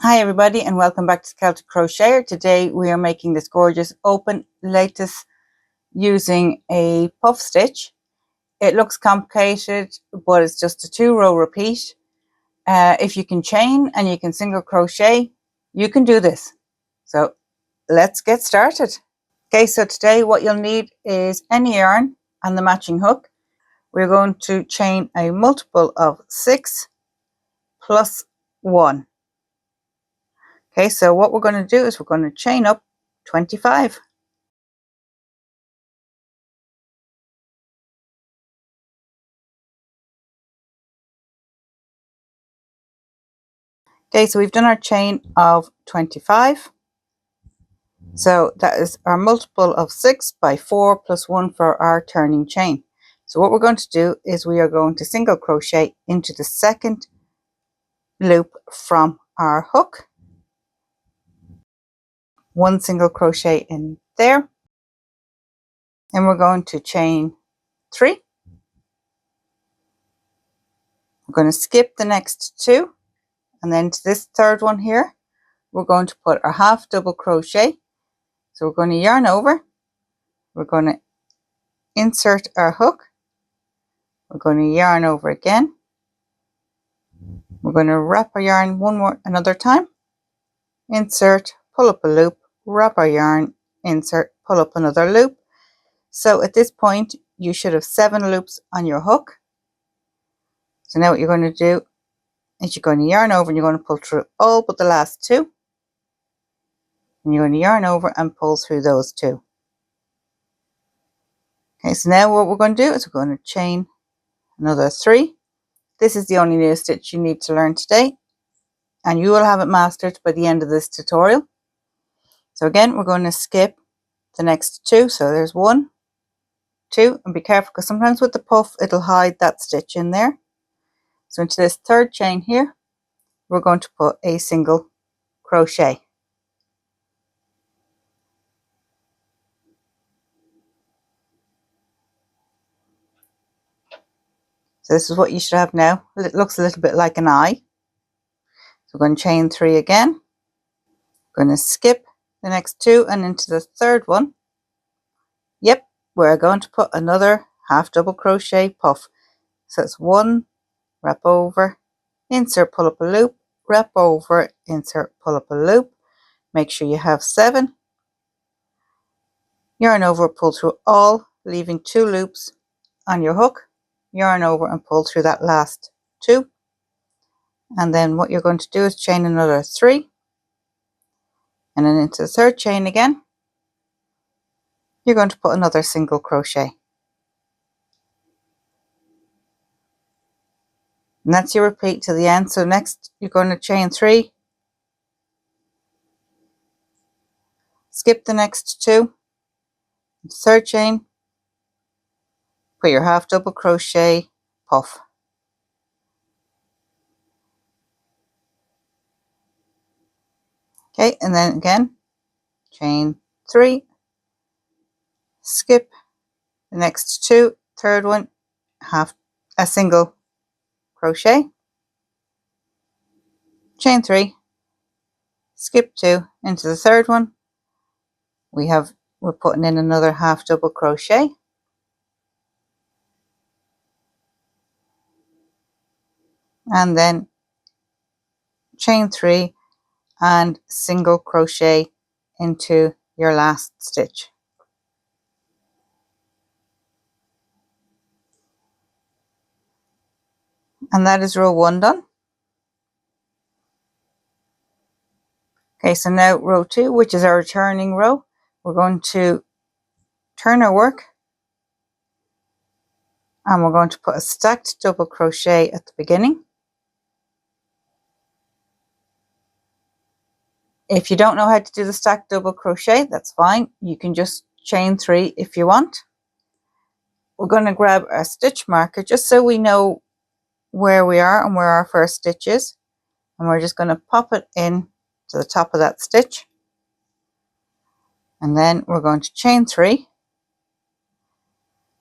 Hi everybody and welcome back to Celtic Crocheter. Today we are making this gorgeous open lattice using a puff stitch. It looks complicated but it's just a 2-row repeat. If you can chain and you can single crochet, you can do this. So let's get started. Okay, so today what you'll need is any yarn and the matching hook. We're going to chain a multiple of 6 plus 1. Okay, so what we're going to do is we're going to chain up 25. Okay, so we've done our chain of 25. So that is our multiple of 6 by 4 plus 1 for our turning chain. So what we're going to do is we are going to single crochet into the second loop from our hook. 1 single crochet in there. And we're going to chain 3. We're going to skip the next 2. And then to this third one here, we're going to put our half double crochet. So we're going to yarn over. We're going to insert our hook. We're going to yarn over again. We're going to wrap our yarn another time. Insert, pull up a loop, wrap our yarn, insert, pull up another loop. So at this point, you should have 7 loops on your hook. So now what you're going to do is you're going to yarn over and you're going to pull through all but the last 2. And you're going to yarn over and pull through those 2. Okay, so now what we're going to do is we're going to chain another 3. This is the only new stitch you need to learn today, and you will have it mastered by the end of this tutorial. So again, we're going to skip the next 2. So there's 1, 2, and be careful because sometimes with the puff it'll hide that stitch in there. So into this third chain here, we're going to put a single crochet. So this is what you should have now. It looks a little bit like an eye. So we're going to chain 3 again. We're going to skip the next 2 and into the third one. Yep, we're going to put another half double crochet puff. So it's 1, wrap over, insert, pull up a loop, wrap over, insert, pull up a loop. Make sure you have 7. Yarn over, pull through all, leaving 2 loops on your hook. Yarn over and pull through that last 2. And then what you're going to do is chain another 3. And then into the third chain again, you're going to put another single crochet. And that's your repeat to the end. So next you're going to chain 3, skip the next 2, third chain, put your half double crochet, puff. Okay, and then again, chain 3, skip the next 2, third one, half a single crochet, chain 3, skip 2 into the third one. We're putting in another half double crochet, and then chain 3 and single crochet into your last stitch. And that is row 1 done. Okay, so now row 2, which is our returning row, we're going to turn our work and we're going to put a stacked double crochet at the beginning. If you don't know how to do the stacked double crochet, that's fine. You can just chain 3 if you want. We're going to grab a stitch marker just so we know where we are and where our first stitch is. And we're just going to pop it in to the top of that stitch. And then we're going to chain 3.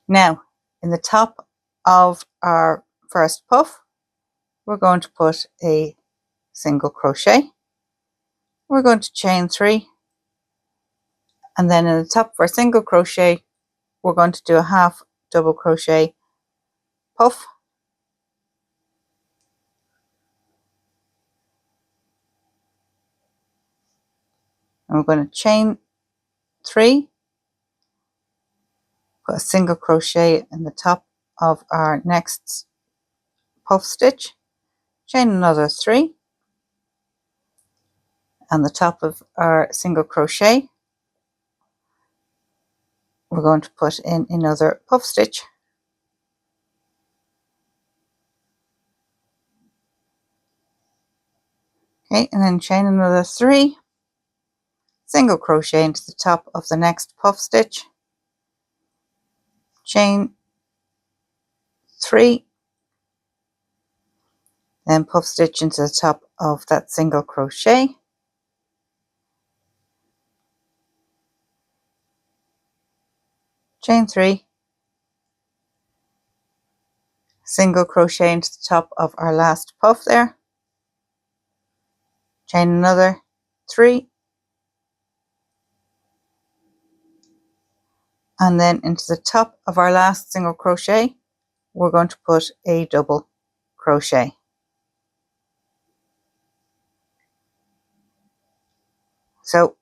Now, in the top of our first puff, we're going to put a single crochet. we're going to chain 3, and then in the top of our single crochet we're going to do a half double crochet puff, and we're going to chain 3, put a single crochet in the top of our next puff stitch, chain another 3, and the top of our single crochet we're going to put in another puff stitch, okay, and then chain another 3, single crochet into the top of the next puff stitch, chain 3, then puff stitch into the top of that single crochet, chain 3, single crochet into the top of our last puff there, chain another 3, and then into the top of our last single crochet we're going to put a double crochet. So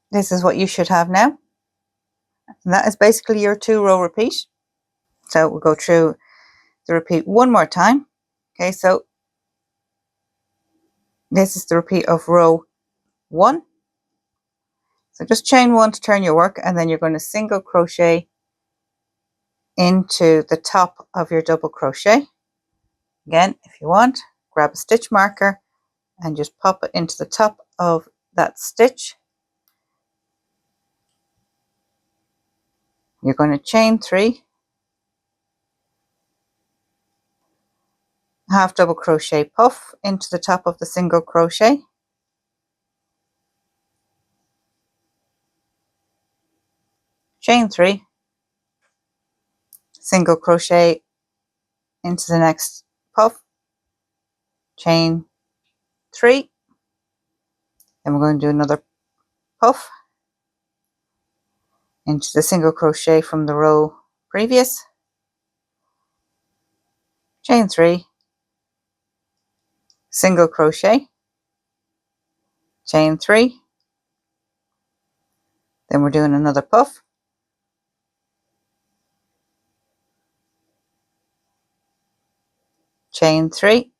this is what you should have now, and that is basically your 2-row repeat. So we'll go through the repeat one more time. Okay, so this is the repeat of row 1. So just chain 1 to turn your work, and then you're going to single crochet into the top of your double crochet. Again, if you want, grab a stitch marker and just pop it into the top of that stitch. You're going to chain 3, half double crochet puff into the top of the single crochet, chain 3, single crochet into the next puff, chain 3, then we're going to do another puff into the single crochet from the row previous, chain 3, single crochet, chain 3, then we're doing another puff, chain 3,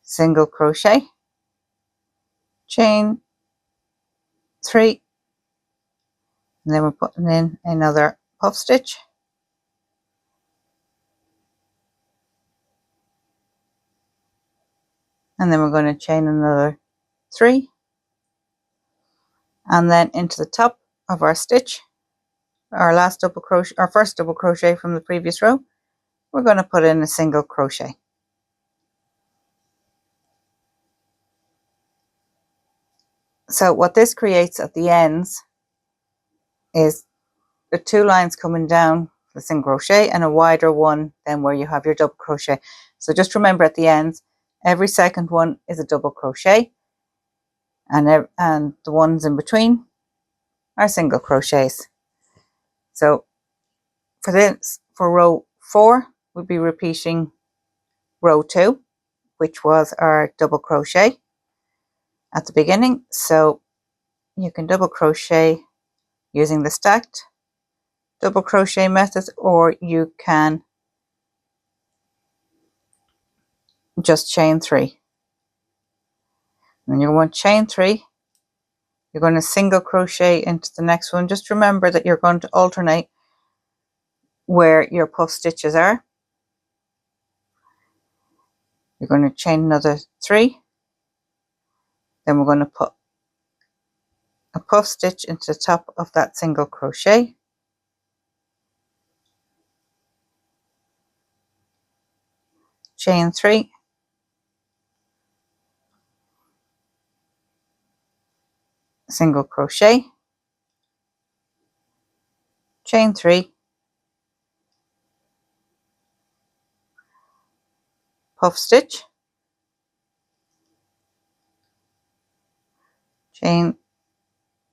single crochet, chain 3, and then we're putting in another puff stitch, and then we're going to chain another 3, and then into the top of our stitch, our last double crochet, our first double crochet from the previous row, we're going to put in a single crochet. So what this creates at the ends is the 2 lines coming down the single crochet and a wider one than where you have your double crochet. So just remember at the ends, every second one is a double crochet, and the ones in between are single crochets. So for this, for row 4, we'll be repeating row 2, which was our double crochet at the beginning. So you can double crochet using the stacked double crochet method, or you can just chain 3. And you're going to chain 3, you're going to single crochet into the next one. Just remember that you're going to alternate where your puff stitches are. You're going to chain another 3, then we're going to put a puff stitch into the top of that single crochet, chain 3, single crochet, chain 3, puff stitch, chain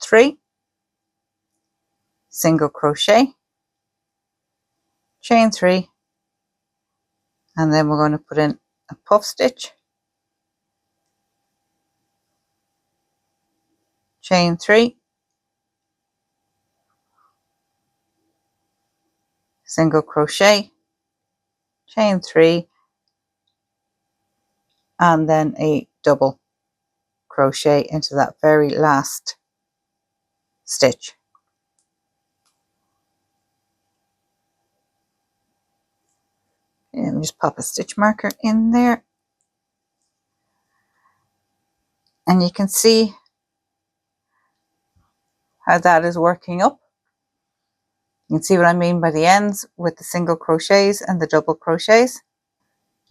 3, single crochet, chain 3, and then we're going to put in a puff stitch, chain 3, single crochet, chain 3, and then a double crochet into that very last stitch. And just pop a stitch marker in there, and you can see how that is working up. You can see what I mean by the ends with the single crochets and the double crochets.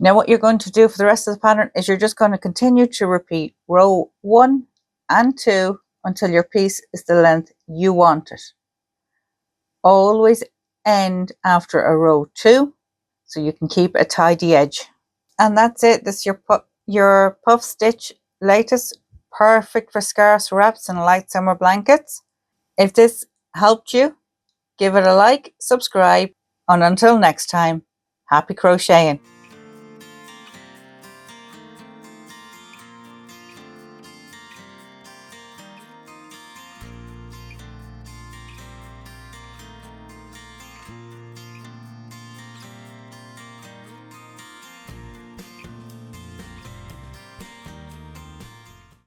Now what you're going to do for the rest of the pattern is you're just going to continue to repeat row 1 and 2 until your piece is the length you want it. Always end after a row 2 so you can keep a tidy edge. And that's it. This is your puff stitch lattice, perfect for scarves, wraps and light summer blankets. If this helped you, give it a like, subscribe, and until next time, happy crocheting.